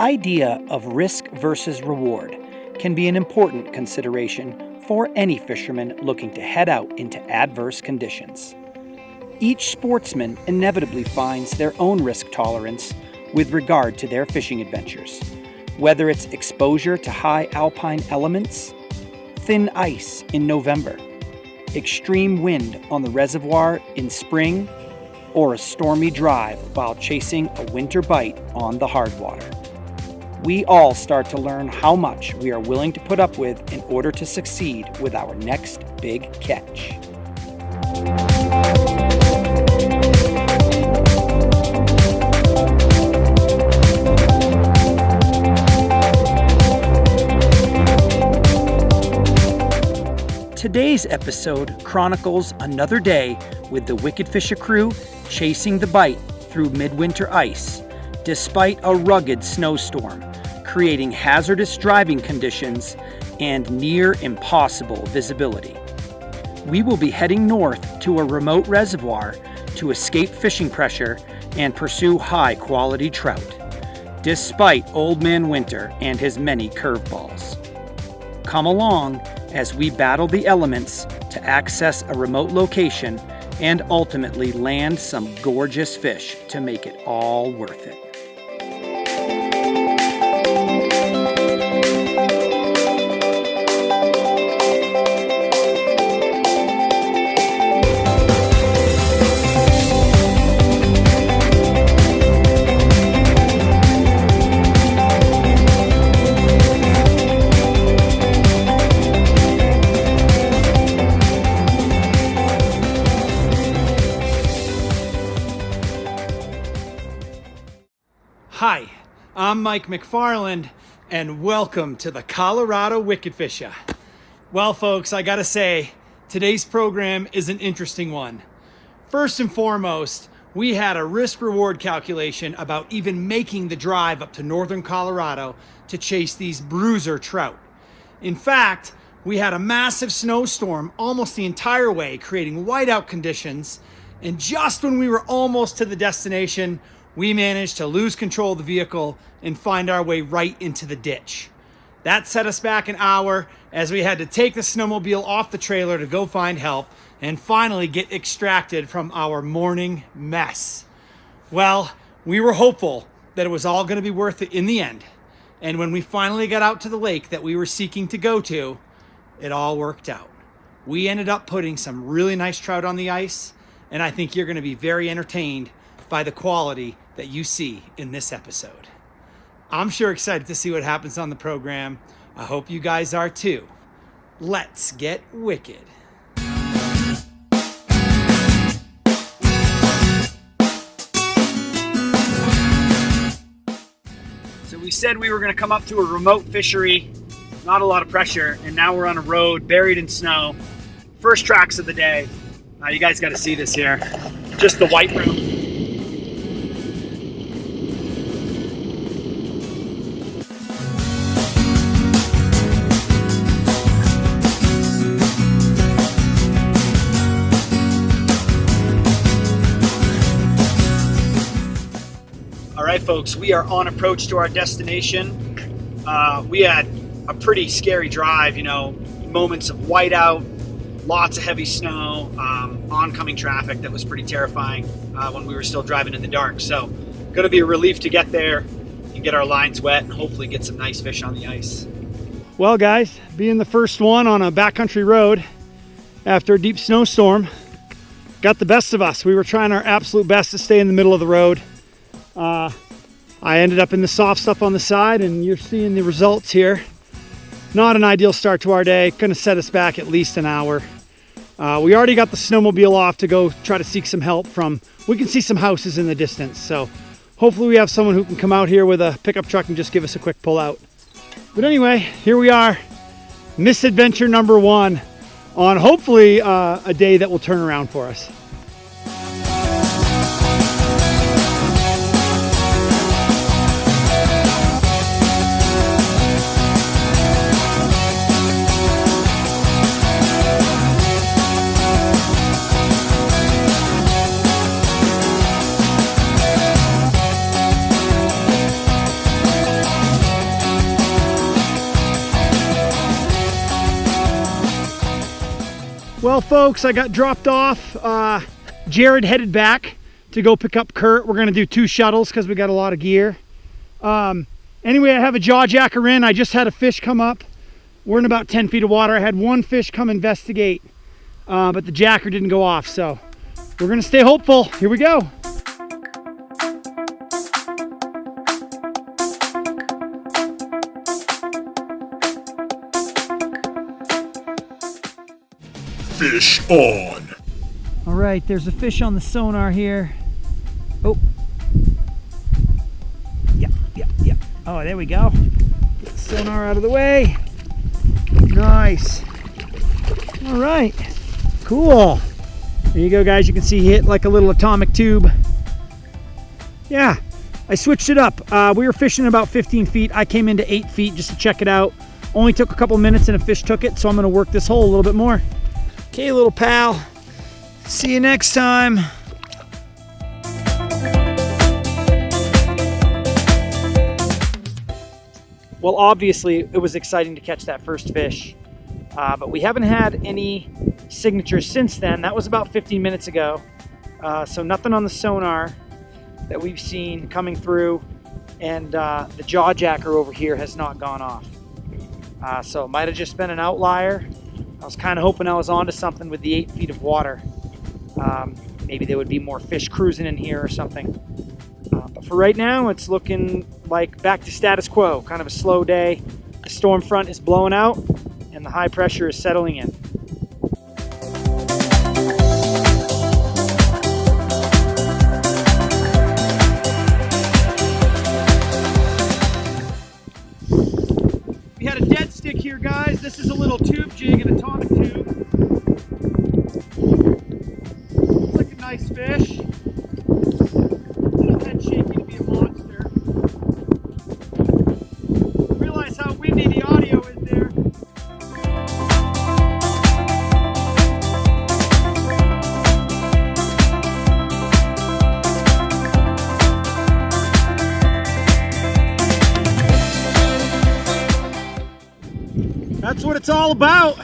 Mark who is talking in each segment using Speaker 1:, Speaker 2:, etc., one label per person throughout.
Speaker 1: idea of risk versus reward can be an important consideration for any fisherman looking to head out into adverse conditions. Each sportsman inevitably finds their own risk tolerance with regard to their fishing adventures, whether it's exposure to high alpine elements, thin ice in November, extreme wind on the reservoir in spring, or a stormy drive while chasing a winter bite on the hard water. We all start to learn how much we are willing to put up with in order to succeed with our next big catch. Today's episode chronicles another day with the Wickedfisha crew chasing the bite through midwinter ice, despite a rugged snowstorm, creating hazardous driving conditions and near impossible visibility. We will be heading north to a remote reservoir to escape fishing pressure and pursue high-quality trout, despite Old Man Winter and his many curveballs. Come along as we battle the elements to access a remote location and ultimately land some gorgeous fish to make it all worth it. Hi, I'm Mike McFarland, and welcome to the Colorado Wickedfisha. Well, folks, I gotta say, today's program is an interesting one. First and foremost, we had a risk-reward calculation about even making the drive up to northern Colorado to chase these bruiser trout. In fact, we had a massive snowstorm almost the entire way, creating whiteout conditions, and just when we were almost to the destination, we managed to lose control of the vehicle and find our way right into the ditch. That set us back an hour as we had to take the snowmobile off the trailer to go find help and finally get extracted from our morning mess. Well, we were hopeful that it was all going to be worth it in the end. And when we finally got out to the lake that we were seeking to go to, it all worked out. We ended up putting some really nice trout on the ice, and I think you're going to be very entertained by the quality that you see in this episode. I'm sure excited to see what happens on the program. I hope you guys are too. Let's get wicked. So we said we were going to come up to a remote fishery, not a lot of pressure, and now we're on a road buried in snow. First tracks of the day. You guys got to see this here. Just the white room. All right, folks, we are on approach to our destination. We had a pretty scary drive, moments of whiteout, lots of heavy snow, oncoming traffic that was pretty terrifying when we were still driving in the dark. So going to be a relief to get there and get our lines wet and hopefully get some nice fish on the ice. Well, guys, being the first one on a backcountry road after a deep snowstorm got the best of us. We were trying our absolute best to stay in the middle of the road. I ended up in the soft stuff on the side, and you're seeing the results here. Not an ideal start to our day. Going to set us back at least an hour. We already got the snowmobile off to go try to seek some help from. We can see some houses in the distance, so hopefully we have someone who can come out here with a pickup truck and just give us a quick pull out. But anyway, here we are, misadventure number one on hopefully a day that will turn around for us. Well, folks, I got dropped off. Jared headed back to go pick up Kurt. We're gonna do 2 shuttles because we got a lot of gear. Anyway, I have a jaw jacker in. I just had a fish come up. We're in about 10 feet of water. I had one fish come investigate, but the jacker didn't go off. So we're gonna stay hopeful. Here we go.
Speaker 2: Fish on.
Speaker 1: All right, there's a fish on the sonar here. Oh. Yeah. Oh, there we go. Get the sonar out of the way. Nice. All right, cool. There you go, guys. You can see he hit like a little atomic tube. Yeah, I switched it up. We were fishing about 15 feet. I came into 8 feet just to check it out. Only took a couple minutes and a fish took it, so I'm gonna work this hole a little bit more. Okay, little pal. See you next time. Well, obviously, it was exciting to catch that first fish, but we haven't had any signatures since then. That was about 15 minutes ago, so nothing on the sonar that we've seen coming through, and the jaw jacker over here has not gone off. So it might have just been an outlier. I was kind of hoping I was onto something with the 8 feet of water. Maybe there would be more fish cruising in here or something. But for right now, it's looking like back to status quo. Kind of a slow day. The storm front is blowing out and the high pressure is settling in. We had a dead stick here, guys. This is a little tube jig, an atomic tube. Looks like a nice fish. Head shaky to be a monster. Realize how windy the audio is there. That's what it's all about.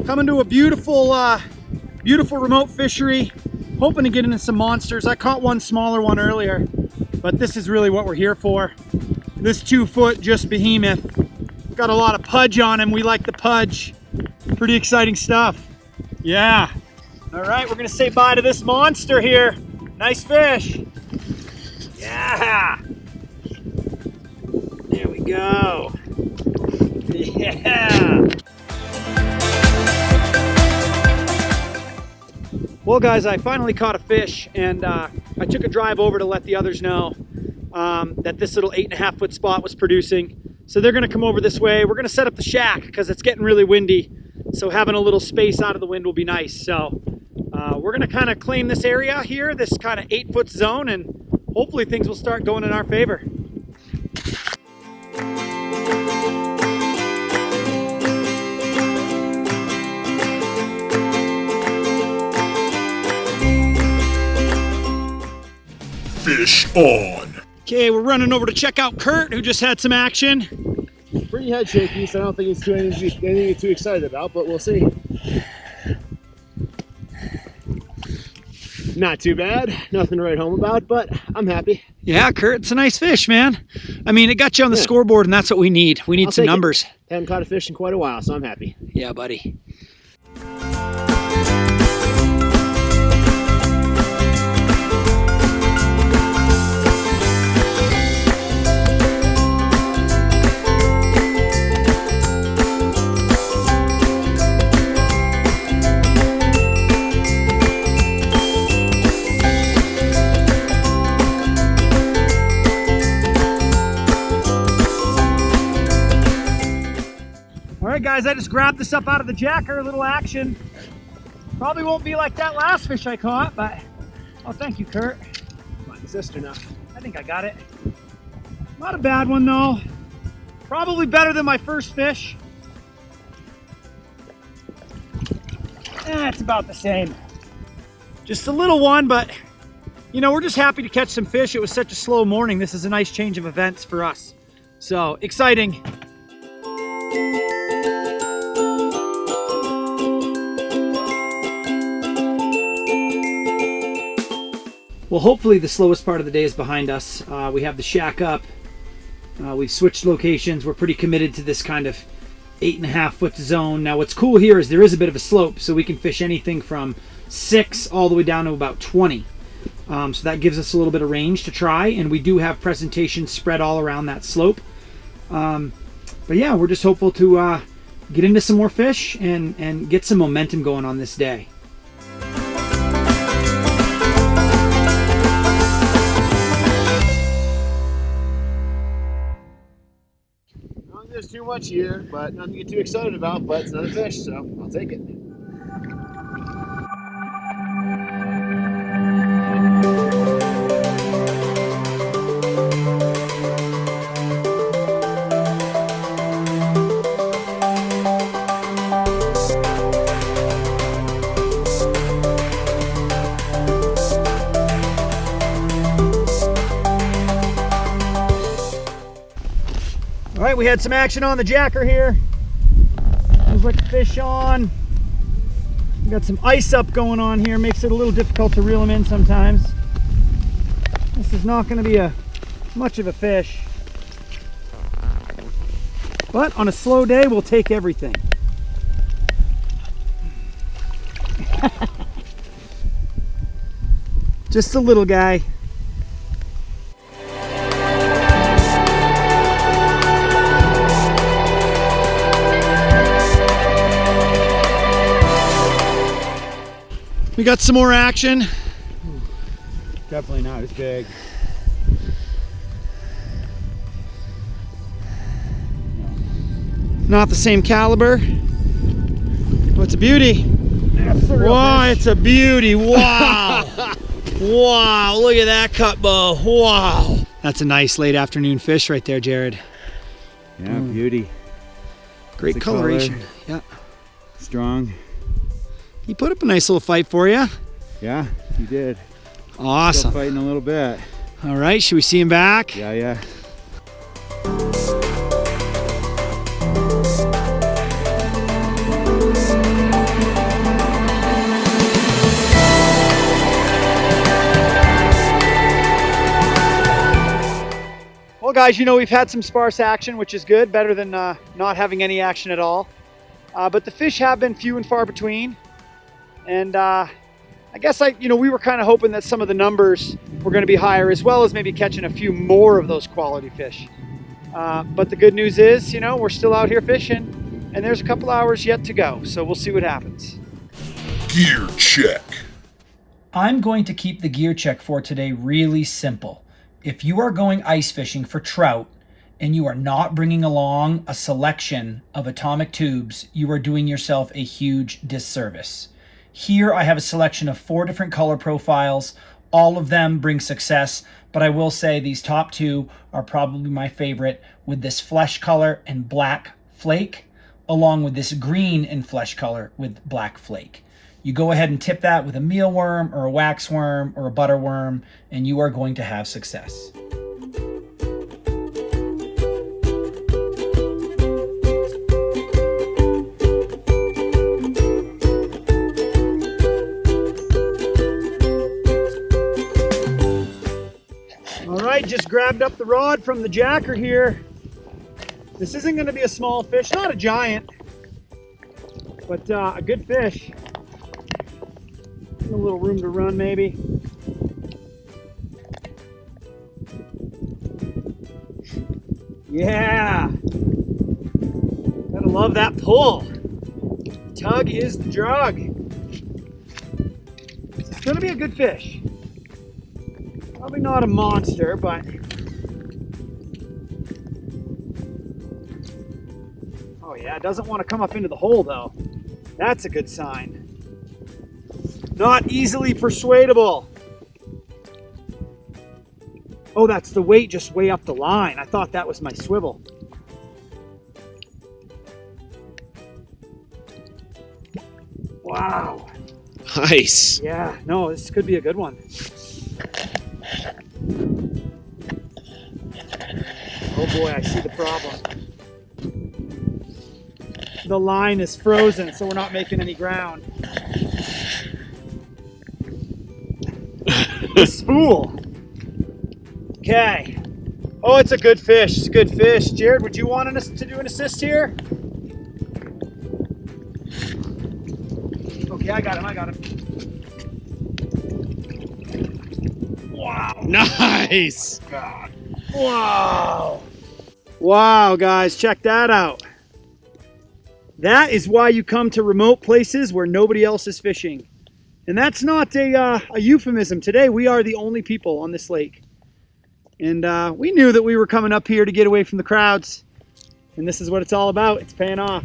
Speaker 1: Coming to a beautiful, beautiful remote fishery. Hoping to get into some monsters. I caught one smaller one earlier, but this is really what we're here for. This 2 foot just behemoth. Got a lot of pudge on him. We like the pudge. Pretty exciting stuff. Yeah. All right, we're gonna say bye to this monster here. Nice fish. Yeah. There we go. Yeah. Well, guys, I finally caught a fish, and I took a drive over to let the others know that this little 8.5 foot spot was producing. So they're gonna come over this way. We're gonna set up the shack because it's getting really windy. So having a little space out of the wind will be nice. So we're gonna kind of claim this area here, this kind of 8 foot zone, and hopefully things will start going in our favor.
Speaker 2: Fish on.
Speaker 1: Okay, we're running over to check out Kurt, who just had some action.
Speaker 3: Pretty head shaky, so I don't think he's doing anything too excited about, but we'll see. Not too bad. Nothing to write home about, but I'm happy.
Speaker 1: Yeah, Kurt, it's a nice fish, man. I mean, it got you on the scoreboard, and that's what we need. We need some numbers.
Speaker 3: Haven't caught a fish in quite a while, so I'm happy.
Speaker 1: Yeah, buddy. All right, guys, I just grabbed this up out of the jacker, a little action. Probably won't be like that last fish I caught, but oh, thank you, Kurt.
Speaker 3: My sister now.
Speaker 1: I think I got it. Not a bad one, though. Probably better than my first fish. It's about the same. Just a little one, but you know, we're just happy to catch some fish. It was such a slow morning. This is a nice change of events for us. So exciting. Well, hopefully the slowest part of the day is behind us. We have the shack up. We've switched locations. We're pretty committed to this kind of 8.5 foot zone. Now what's cool here is there is a bit of a slope, so we can fish anything from 6 all the way down to about 20. So that gives us a little bit of range to try, and we do have presentations spread all around that slope. But yeah, we're just hopeful to get into some more fish and get some momentum going on this day.
Speaker 3: I don't think there's too much here, but nothing to get too excited about, but it's another fish, so I'll take it.
Speaker 1: All right, we had some action on the jacker here. Feels like a fish on. We got some ice up going on here. Makes it a little difficult to reel them in sometimes. This is not going to be much of a fish. But on a slow day, we'll take everything. Just a little guy. We got some more action.
Speaker 3: Definitely not as big.
Speaker 1: Not the same caliber. Oh, it's a beauty. Wow, it's a beauty. Wow. Wow, look at that cutbow. Wow. That's a nice late afternoon fish right there, Jared.
Speaker 4: Yeah, beauty.
Speaker 1: Great
Speaker 4: That's
Speaker 1: coloration.
Speaker 4: color.
Speaker 1: Yeah.
Speaker 4: Strong.
Speaker 1: He put up a nice little fight for you.
Speaker 4: Yeah, he did.
Speaker 1: Awesome.
Speaker 4: Still fighting a little bit.
Speaker 1: All right, should we see him back?
Speaker 4: Yeah.
Speaker 1: Well, guys, you know, we've had some sparse action, which is good, better than not having any action at all. But the fish have been few and far between. And I guess we were kind of hoping that some of the numbers were going to be higher, as well as maybe catching a few more of those quality fish. But the good news is, we're still out here fishing, and there's a couple hours yet to go. So we'll see what happens.
Speaker 2: Gear check.
Speaker 5: I'm going to keep the gear check for today really simple. If you are going ice fishing for trout and you are not bringing along a selection of atomic tubes, you are doing yourself a huge disservice. Here I have a selection of 4 different color profiles. All of them bring success, but I will say these top 2 are probably my favorite, with this flesh color and black flake, along with this green and flesh color with black flake. You go ahead and tip that with a mealworm or a waxworm or a butterworm, and you are going to have success.
Speaker 1: All right, just grabbed up the rod from the jacker here. This isn't going to be a small fish, not a giant, but a good fish. A little room to run, maybe. Yeah. Gotta love that pull. Tug is the drug. It's gonna be a good fish. Probably not a monster, but oh yeah, it doesn't want to come up into the hole though. That's a good sign. Not easily persuadable. Oh, that's the weight just way up the line. I thought that was my swivel. Wow.
Speaker 6: Nice.
Speaker 1: Yeah, no, this could be a good one. Oh boy, I see the problem. The line is frozen, so we're not making any ground. the spool. Okay. Oh, it's a good fish. It's a good fish. Jared, would you want us to do an assist here? Okay, I got him. I got him. Wow.
Speaker 3: Nice.
Speaker 1: God. Wow. Wow, guys, check that out. That is why you come to remote places where nobody else is fishing. And that's not a euphemism. Today, we are the only people on this lake. And we knew that we were coming up here to get away from the crowds. And this is what it's all about. It's paying off.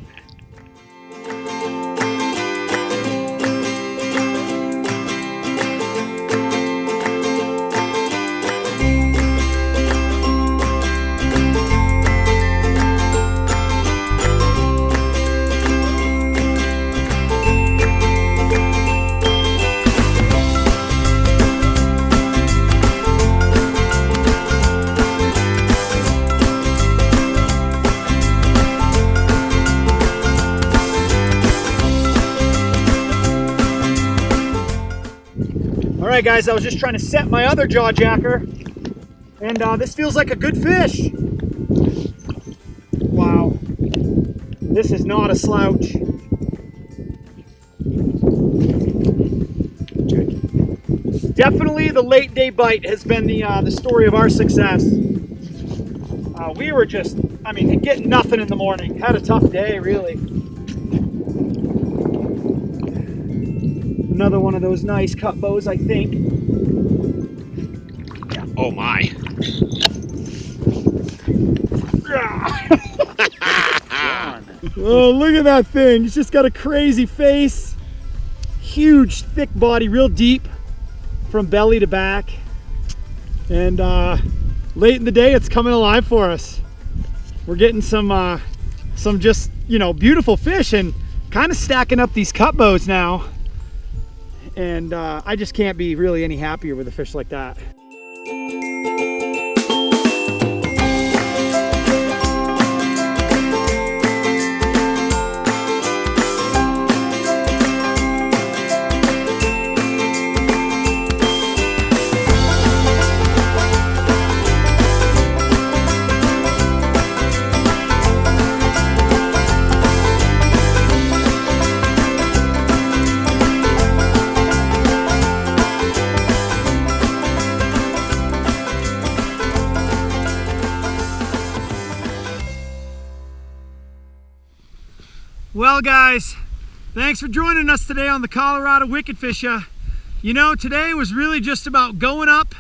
Speaker 1: All right, guys, I was just trying to set my other jaw jacker, and this feels like a good fish. Wow, this is not a slouch. Definitely the late day bite has been the story of our success. We were just, getting nothing in the morning. Had a tough day, really. Another one of those nice Cutbows, I think. Yeah.
Speaker 3: Oh my.
Speaker 1: Oh, look at that thing. It's just got a crazy face. Huge, thick body, real deep from belly to back. And late in the day, it's coming alive for us. We're getting some just, beautiful fish and kind of stacking up these Cutbows now. And I just can't be really any happier with a fish like that. Well, guys, thanks for joining us today on the Colorado Wickedfisha. Today was really just about going up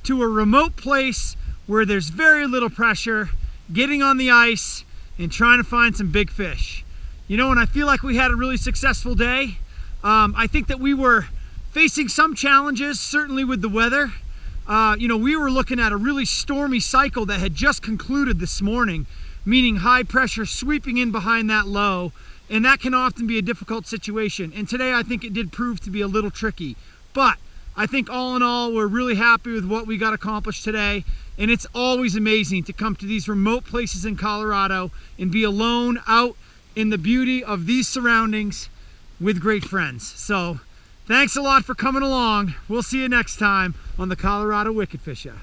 Speaker 1: to a remote place where there's very little pressure, getting on the ice, and trying to find some big fish. And I feel like we had a really successful day. I think that we were facing some challenges, certainly with the weather. We were looking at a really stormy cycle that had just concluded this morning, meaning high pressure sweeping in behind that low. And that can often be a difficult situation. And today I think it did prove to be a little tricky. But I think all in all, we're really happy with what we got accomplished today. And it's always amazing to come to these remote places in Colorado and be alone out in the beauty of these surroundings with great friends. So thanks a lot for coming along. We'll see you next time on the Colorado Wickedfisha.